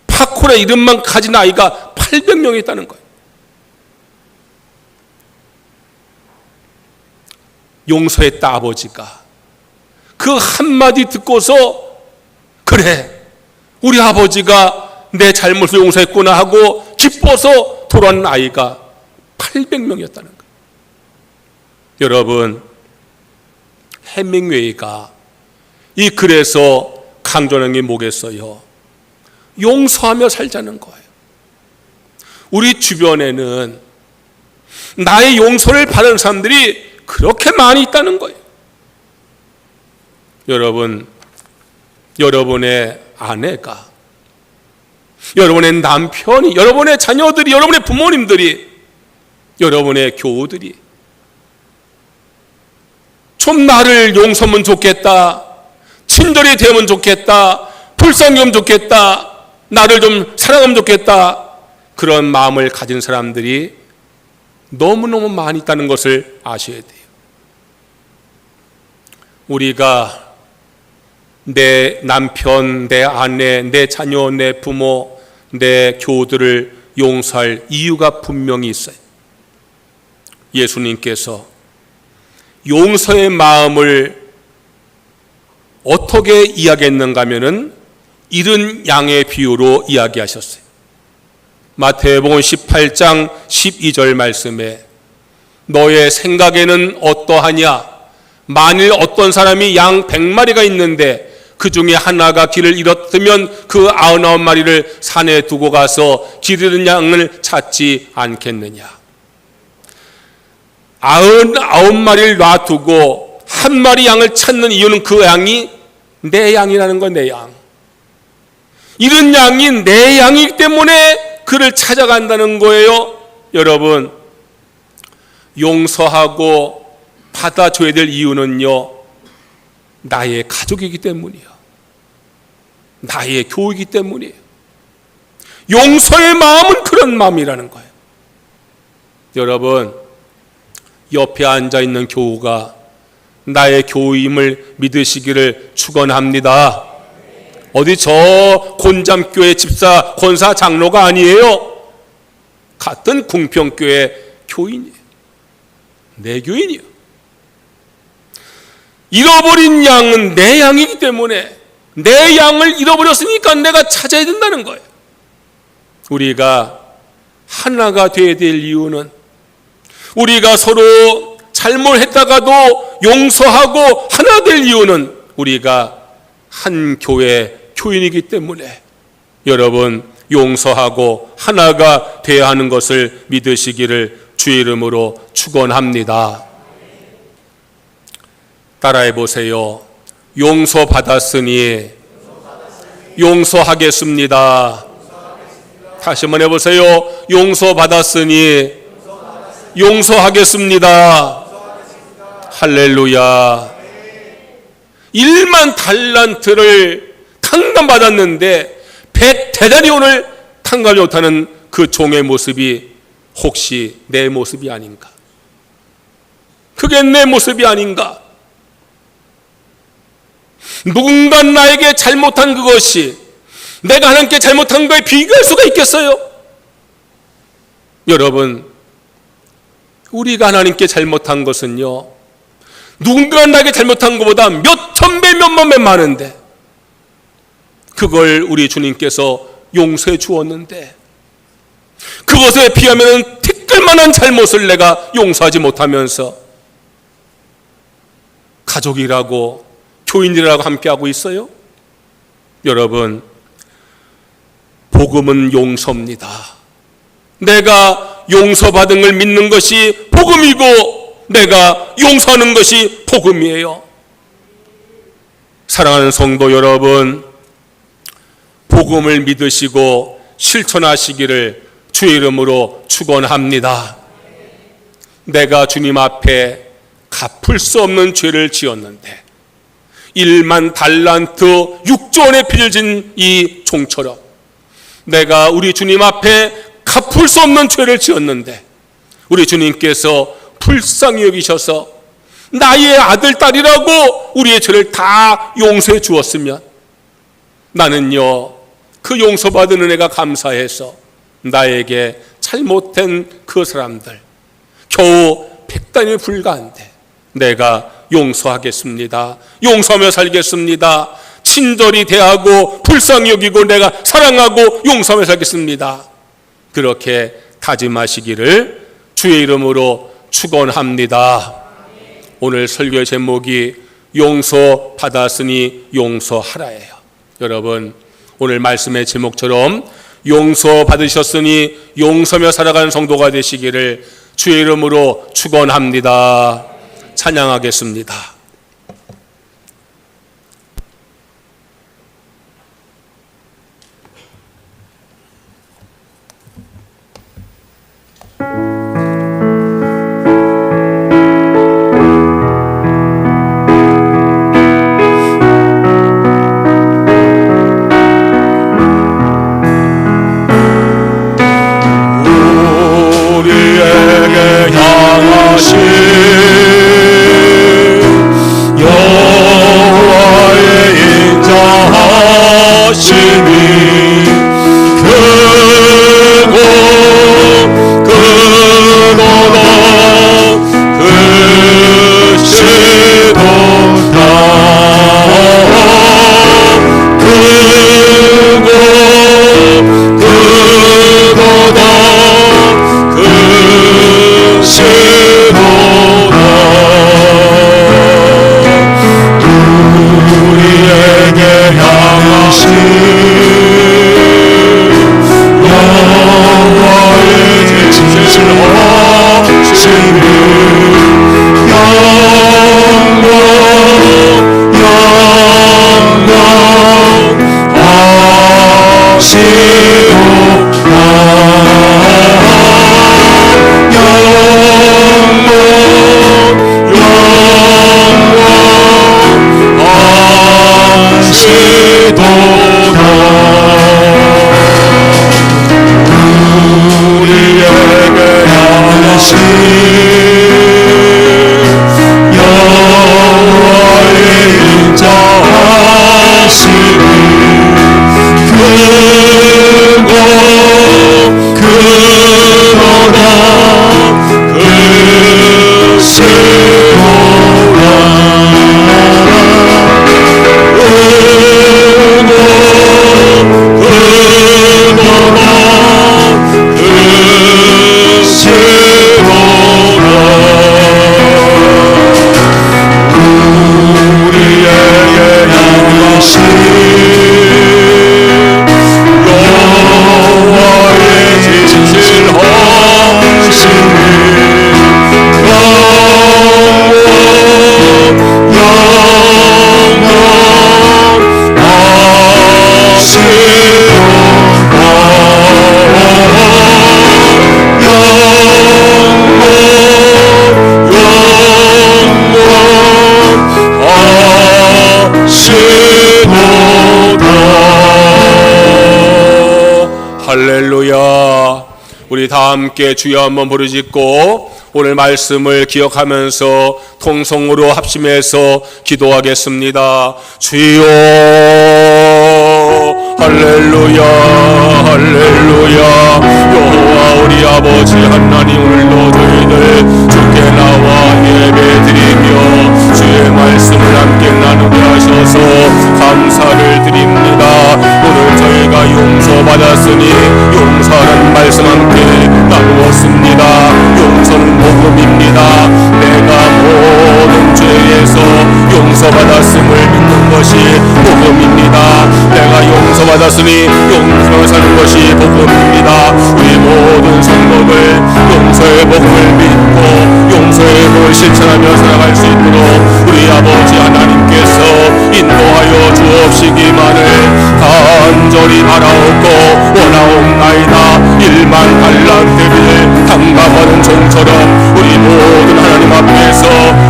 파코라 이름만 가진 아이가 800명이 있다는 거예요. 용서했다 아버지가. 그 한마디 듣고서 그래, 우리 아버지가 내 잘못을 용서했구나 하고 기뻐서 돌아온 아이가 800명이었다는 거예요. 여러분, 해밍웨이가 이 글에서 강조하는 게 뭐겠어요? 용서하며 살자는 거예요. 우리 주변에는 나의 용서를 받은 사람들이 그렇게 많이 있다는 거예요. 여러분, 여러분의 아내가, 여러분의 남편이, 여러분의 자녀들이, 여러분의 부모님들이, 여러분의 교우들이 좀 나를 용서하면 좋겠다, 친절히 대하면 좋겠다, 불쌍히 하면 좋겠다, 나를 좀 사랑하면 좋겠다, 그런 마음을 가진 사람들이 너무너무 많이 있다는 것을 아셔야 돼요. 우리가 내 남편, 내 아내, 내 자녀, 내 부모, 내 교우들을 용서할 이유가 분명히 있어요. 예수님께서 용서의 마음을 어떻게 이야기했는가 하면은 이른 양의 비유로 이야기하셨어요. 마태복음 18장 12절 말씀에 너의 생각에는 어떠하냐? 만일 어떤 사람이 양 100마리가 있는데 그 중에 하나가 길을 잃었으면 그 99마리를 산에 두고 가서 길 잃은 양을 찾지 않겠느냐? 99마리를 놔두고 한 마리 양을 찾는 이유는 그 양이 내 양이라는 거예요. 내 양. 잃은 양이 내 양이기 때문에 그를 찾아간다는 거예요. 여러분, 용서하고 받아줘야 될 이유는요, 나의 가족이기 때문이에요. 나의 교우이기 때문이에요. 용서의 마음은 그런 마음이라는 거예요. 여러분, 옆에 앉아있는 교우가 나의 교우임을 믿으시기를 축원합니다. 어디 저 곤잠교회 집사 권사 장로가 아니에요. 같은 궁평교회 교인이에요. 내 교인이에요. 잃어버린 양은 내 양이기 때문에 내 양을 잃어버렸으니까 내가 찾아야 된다는 거예요. 우리가 하나가 되어야 될 이유는 우리가 서로 잘못했다가도 용서하고 하나 될 이유는 우리가 한 교회 교인이기 때문에 여러분 용서하고 하나가 되어야 하는 것을 믿으시기를 주의 이름으로 축원합니다. 따라해 보세요. 용서받았으니 용서하겠습니다. 다시 한번 해보세요. 용서받았으니 용서하겠습니다. 할렐루야. 1만 달란트를 탕감받았는데 100데나리온을 탕감하지 못하는 그 종의 모습이 혹시 내 모습이 아닌가? 그게 내 모습이 아닌가? 누군가 나에게 잘못한 그것이 내가 하나님께 잘못한 거에 비교할 수가 있겠어요? 여러분, 우리가 하나님께 잘못한 것은요, 누군가 나에게 잘못한 것보다 몇 천 배, 몇만 배 많은데 그걸 우리 주님께서 용서해 주었는데 그것에 비하면 티끌만한 잘못을 내가 용서하지 못하면서 가족이라고 교인이라고 함께하고 있어요? 여러분, 복음은 용서입니다. 내가 용서받은 걸 믿는 것이 복음이고 내가 용서하는 것이 복음이에요. 사랑하는 성도 여러분, 복음을 믿으시고 실천하시기를 주의 이름으로 축원합니다. 내가 주님 앞에 갚을 수 없는 죄를 지었는데 1만 달란트 6조 원의 빚을 진 이 종처럼 내가 우리 주님 앞에 갚을 수 없는 죄를 지었는데 우리 주님께서 불쌍히 여기셔서 나의 아들, 딸이라고 우리의 죄를 다 용서해 주었으면 나는요, 그 용서받은 은혜가 감사해서 나에게 잘못된 그 사람들 겨우 100단이 불과한데 내가 용서하겠습니다. 용서하며 살겠습니다. 친절히 대하고 불쌍히 여기고 내가 사랑하고 용서하며 살겠습니다. 그렇게 다짐하시기를 주의 이름으로 축원합니다. 오늘 설교의 제목이 용서받았으니 용서하라예요. 여러분, 오늘 말씀의 제목처럼 용서받으셨으니 용서하며 살아가는 성도가 되시기를 주의 이름으로 축원합니다. 찬양하겠습니다. 우리에게 향하신 여호와의 인자하심이 크고 크도다 크시도다 크고 크도다 크시도다 우리에게 향하신 여호와의 진실하심이 영광 우리에게 향하신 여호와의 인자하심이 할렐루야. 우리 다 함께 주여 한번 부르짖고 오늘 말씀을 기억하면서 통성으로 합심해서 기도하겠습니다. 주여 할렐루야 할렐루야. 여호와 우리 아버지 하나님, 오늘도 저희들 주께 나와 예배드리며 주의 말씀을 함께 나누게 하셔서 감사를 드립니다. 오늘 저희가 용서받았으니 용서하는 말씀 함께 나누었습니다. 용서는 복음입니다. 내가 모든 죄에서 용서받았음을 믿는 것이 복음입니다. 내가 용서받았으니 용서를 사는 것이 복음입니다. 우리 모든 성도들 용서의 복음을 믿고 용서의 복음을 실천하며 살아갈 수 있도록 우리 아버지 하나님께서 인도하여 주옵시기만을 간절히 바라옵고 원하옵나이다. 1만 달란트를 당감하는 종처럼 우리 모든 하나님 앞에서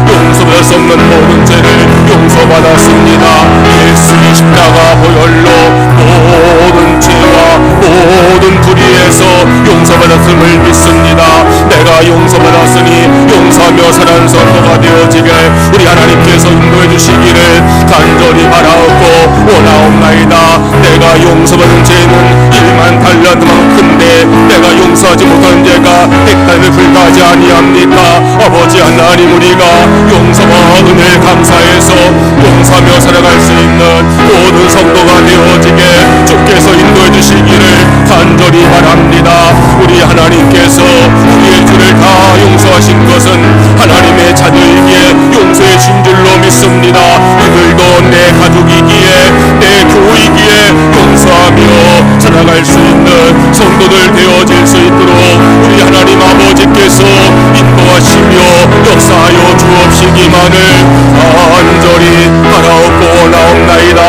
용서받을 수 없는 모든 죄를 용서받았습니다. 예수의 십자가 보혈로 모든 죄와 모든 불의에서 용서받았음을 믿습니다. 내가 용서받았으니 용서하며 사는 성도가 되어지게 우리 하나님께서 인도해 주시기를 간절히 바라옵고 원하옵나이다. 내가 용서받은 죄는 1만 달란트만큼인데 내가 용서하지 못한 죄가 100달을 불과하지 아니합니까? 아버지 하나님, 우리가 용서와 은혜를 감사해서 용서하며 살아갈 수 있는 모든 성도가 되어지게 주께서 인도해 주시기를 간절히 바랍니다. 우리 하나님께서 우리의 죄를 다 용서하신 것은 하나님의 자녀이기에 용서해 준 줄로 믿습니다. 이들도 내 가족이기에 내 교우이기에 용서하며 살아갈 수 있는 성도들 되어질 수 있도록 우리 하나님 아버지께서 인도하시며 역사하여 주옵시기만을 간절히 바라옵고 원하옵나이다.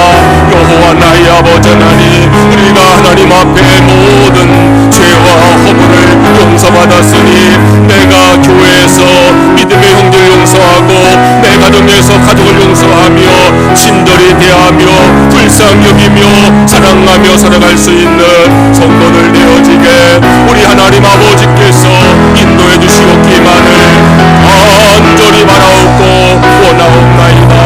여호와 나의 아버지 하나님, 우리가 하나님 앞에 모든 죄와 허물을 용서받았으니 내가 교회에서 믿음의 형제를 용서하고 내 가정에서 가족을 용서하며 친절히 대하며 불쌍히 여기며 사랑하며 살아갈 수 있는 성도들 되어지게 우리 하나님 아버지께서 인도해 주시옵기만을 간절히 바라옵고 원하옵나이다.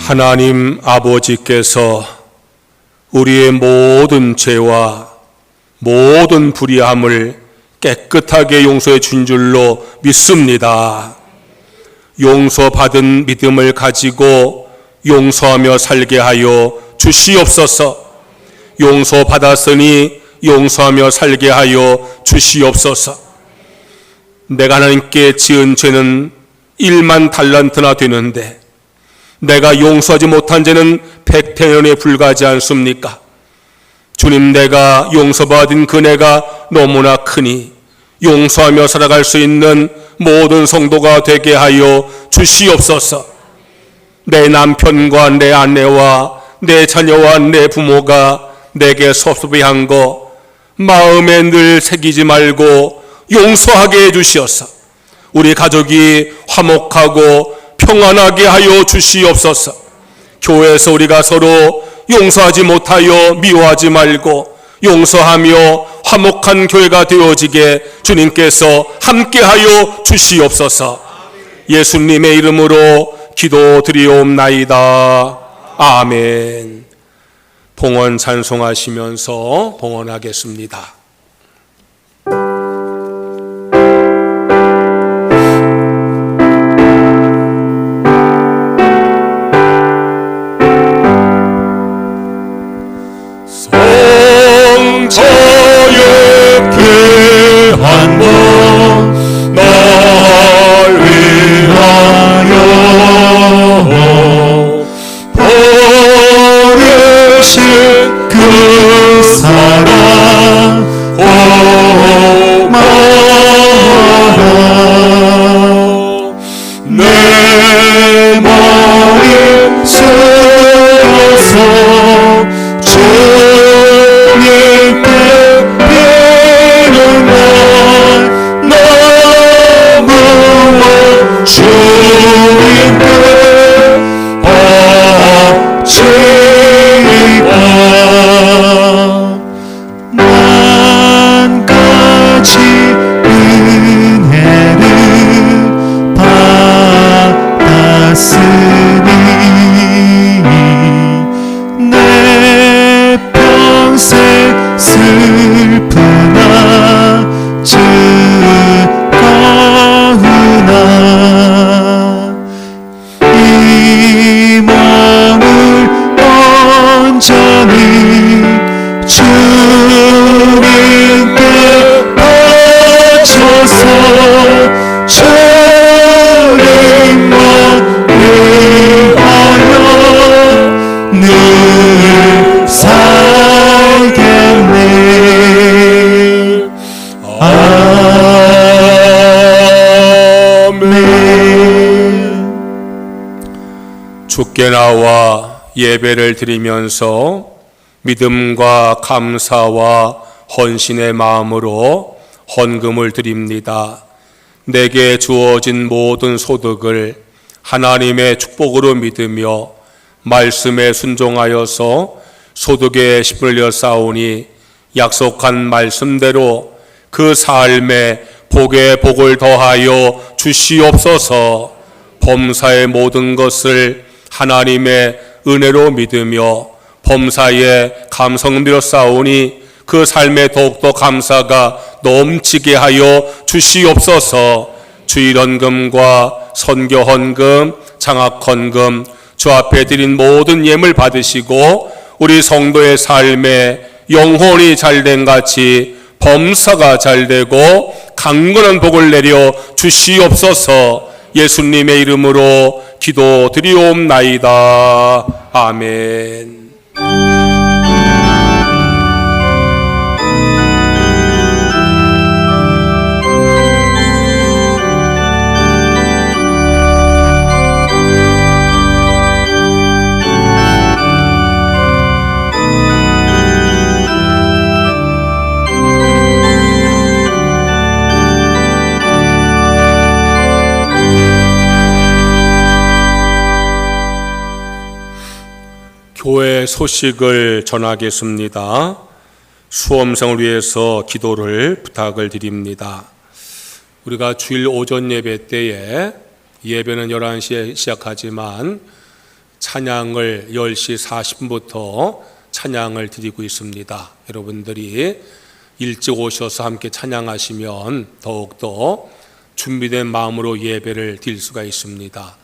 하나님 아버지께서 우리의 모든 죄와 모든 불의함을 깨끗하게 용서해 준 줄로 믿습니다. 용서받은 믿음을 가지고 용서하며 살게 하여 주시옵소서. 용서받았으니 용서하며 살게 하여 주시옵소서. 내가 하나님께 지은 죄는 1만 달란트나 되는데 내가 용서하지 못한 죄는 100태년에 불과하지 않습니까? 주님, 내가 용서받은 그네가 너무나 크니 용서하며 살아갈 수 있는 모든 성도가 되게 하여 주시옵소서. 내 남편과 내 아내와 내 자녀와 내 부모가 내게 섭섭해한 거 마음에 늘 새기지 말고 용서하게 해주시옵소서. 우리 가족이 화목하고 평안하게 하여 주시옵소서. 교회에서 우리가 서로 용서하지 못하여 미워하지 말고 용서하며 화목한 교회가 되어지게 주님께서 함께하여 주시옵소서. 예수님의 이름으로 기도드리옵나이다. 아멘. 봉헌 찬송하시면서 봉헌하겠습니다. 성자의 한번 날 위하여 버리신 그 사랑 주님께 바치리라. 만 가지 은혜를 받았으니 내 평생 슬프나 즐거우나 이 마음을 온전히 주님께 바쳐서 주님만 위하여 늘 살겠네. 아멘. 주께 나와 예배를 드리면서 믿음과 감사와 헌신의 마음으로 헌금을 드립니다. 내게 주어진 모든 소득을 하나님의 축복으로 믿으며 말씀에 순종하여서 소득의 10을 쌓으니 약속한 말씀대로 그 삶에 복에 복을 더하여 주시옵소서. 범사의 모든 것을 하나님의 은혜로 믿으며 범사에 감성들여 싸우니 그 삶에 더욱더 감사가 넘치게 하여 주시옵소서. 주일헌금과 선교헌금, 장학헌금, 주 앞에 드린 모든 예물 받으시고 우리 성도의 삶에 영혼이 잘된 같이 범사가 잘되고 강건한 복을 내려 주시옵소서. 예수님의 이름으로 기도드리옵나이다. 아멘. 교회 소식을 전하겠습니다. 수험생을 위해서 기도를 부탁을 드립니다. 우리가 주일 오전 예배 때에 예배는 11시에 시작하지만 찬양을 10시 40분부터 찬양을 드리고 있습니다. 여러분들이 일찍 오셔서 함께 찬양하시면 더욱더 준비된 마음으로 예배를 드릴 수가 있습니다.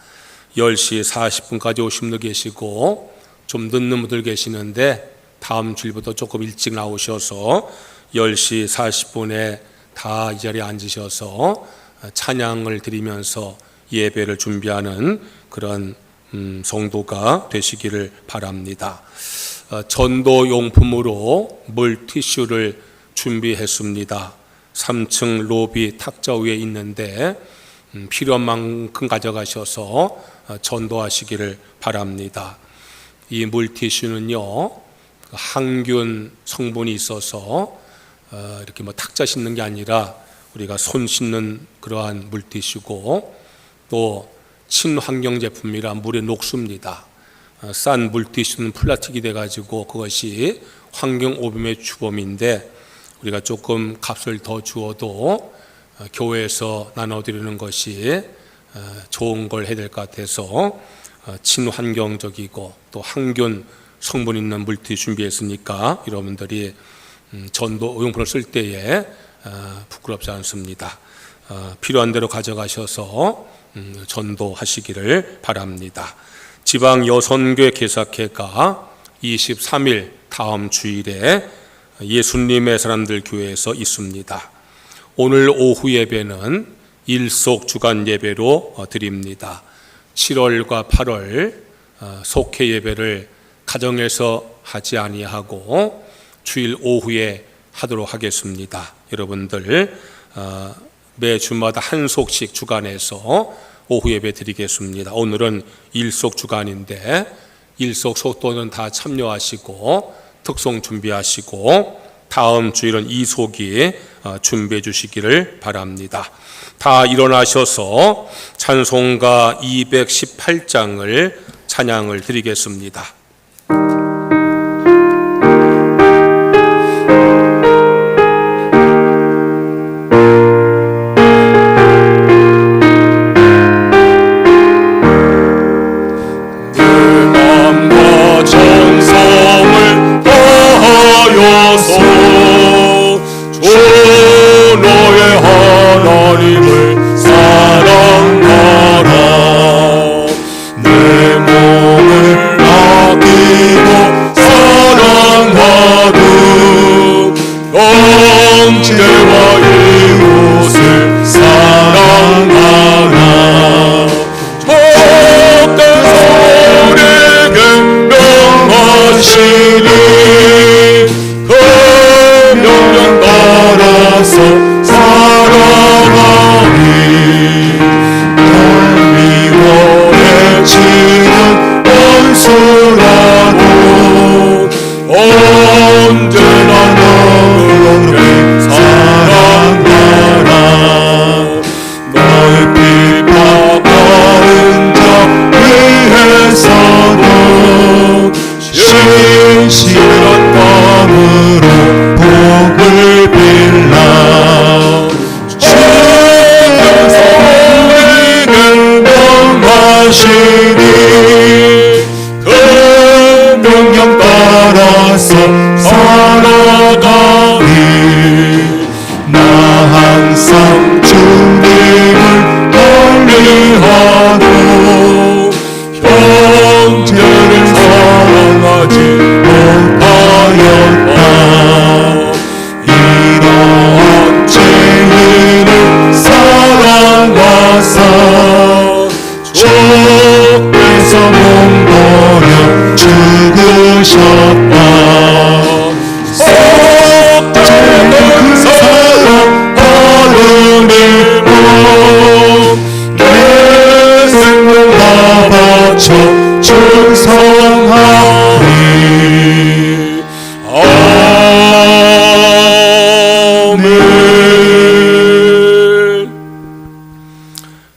10시 40분까지 오신 분도 계시고 좀 늦는 분들 계시는데 다음 주일부터 조금 일찍 나오셔서 10시 40분에 다 이 자리에 앉으셔서 찬양을 드리면서 예배를 준비하는 그런 성도가 되시기를 바랍니다. 전도 용품으로 물티슈를 준비했습니다. 3층 로비 탁자 위에 있는데 필요한 만큼 가져가셔서 전도하시기를 바랍니다. 이 물티슈는요, 항균 성분이 있어서 이렇게 탁자 씻는 게 아니라 우리가 손 씻는 그러한 물티슈고 또 친환경 제품이라 물에 녹습니다. 싼 물티슈는 플라스틱이 돼가지고 그것이 환경 오염의 주범인데 우리가 조금 값을 더 주어도 교회에서 나눠드리는 것이 좋은 걸 해야 될 것 같아서 친환경적이고 또 항균 성분 있는 물티슈 준비했으니까 여러분들이 전도 용품을 쓸 때에 부끄럽지 않습니다. 필요한 대로 가져가셔서 전도하시기를 바랍니다. 지방 여선교회 개사회가 23일 다음 주일에 예수님의 사람들 교회에서 있습니다. 오늘 오후 예배는 일속 주간 예배로 드립니다. 7월과 8월 속회 예배를 가정에서 하지 아니하고 주일 오후에 하도록 하겠습니다. 여러분들 매주마다 한 속씩 주간에서 오후 예배 드리겠습니다. 오늘은 일속 주간인데 일속 속도는 다 참여하시고 특송 준비하시고 다음 주일은 이속이 준비해 주시기를 바랍니다. 다 일어나셔서 찬송가 218장을 찬양을 드리겠습니다.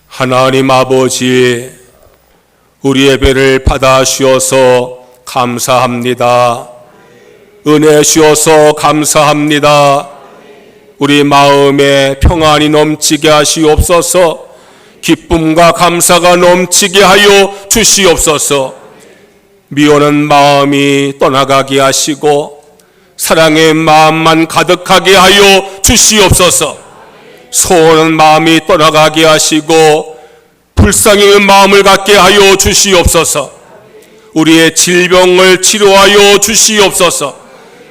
하나님 아버지, 우리 예배를 받아 주셔서 감사합니다. 은혜 주셔서 감사합니다. 우리 마음에 평안이 넘치게 하시옵소서. 기쁨과 감사가 넘치게 하여 주시옵소서. 미워하는 마음이 떠나가게 하시고 사랑의 마음만 가득하게 하여 주시옵소서. 소원한 마음이 떠나가게 하시고 불쌍히 마음을 갖게 하여 주시옵소서. 우리의 질병을 치료하여 주시옵소서.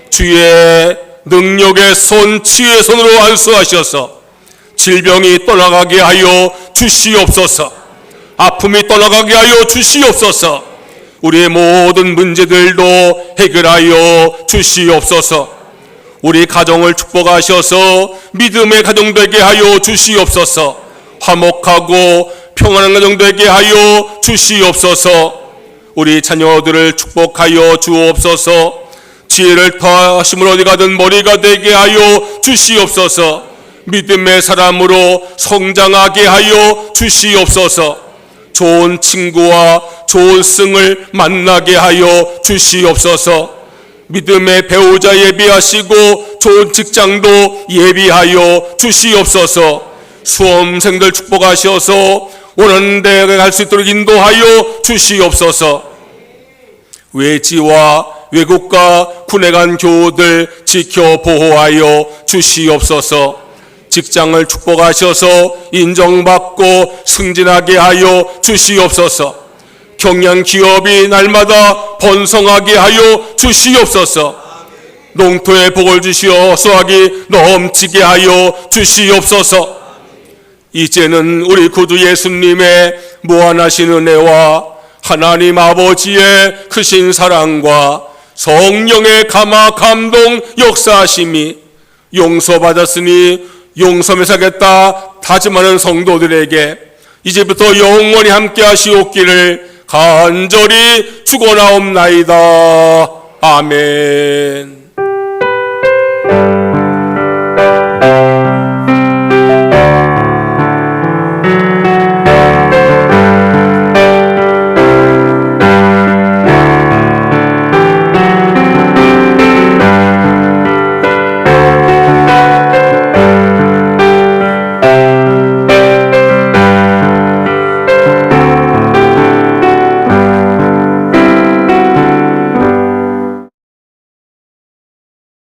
주의 능력의 손, 치유의 손으로 안수하셔서 질병이 떠나가게 하여 주시옵소서. 아픔이 떠나가게 하여 주시옵소서. 우리의 모든 문제들도 해결하여 주시옵소서. 우리 가정을 축복하셔서 믿음의 가정 되게 하여 주시옵소서. 화목하고 평안한 가정 되게 하여 주시옵소서. 우리 자녀들을 축복하여 주옵소서. 지혜를 더하심을 어디 가든 머리가 되게 하여 주시옵소서. 믿음의 사람으로 성장하게 하여 주시옵소서. 좋은 친구와 좋은 승을 만나게 하여 주시옵소서. 믿음의 배우자 예비하시고 좋은 직장도 예비하여 주시옵소서. 수험생들 축복하셔서 원하는 데 갈 수 있도록 인도하여 주시옵소서. 외지와 외국과 군에 간 교우들 지켜 보호하여 주시옵소서. 직장을 축복하셔서 인정받고 승진하게 하여 주시옵소서. 경영 기업이 날마다 번성하게 하여 주시옵소서. 농토에 복을 주시어 수확이 넘치게 하여 주시옵소서. 이제는 우리 구주 예수님의 무한하신 은혜와 하나님 아버지의 크신 사랑과 성령의 감화 감동 역사하심이 용서받았으니 용서하며 살겠다 다짐하는 성도들에게 이제부터 영원히 함께 하시옵기를 간절히 축원하옵나이다. 아멘.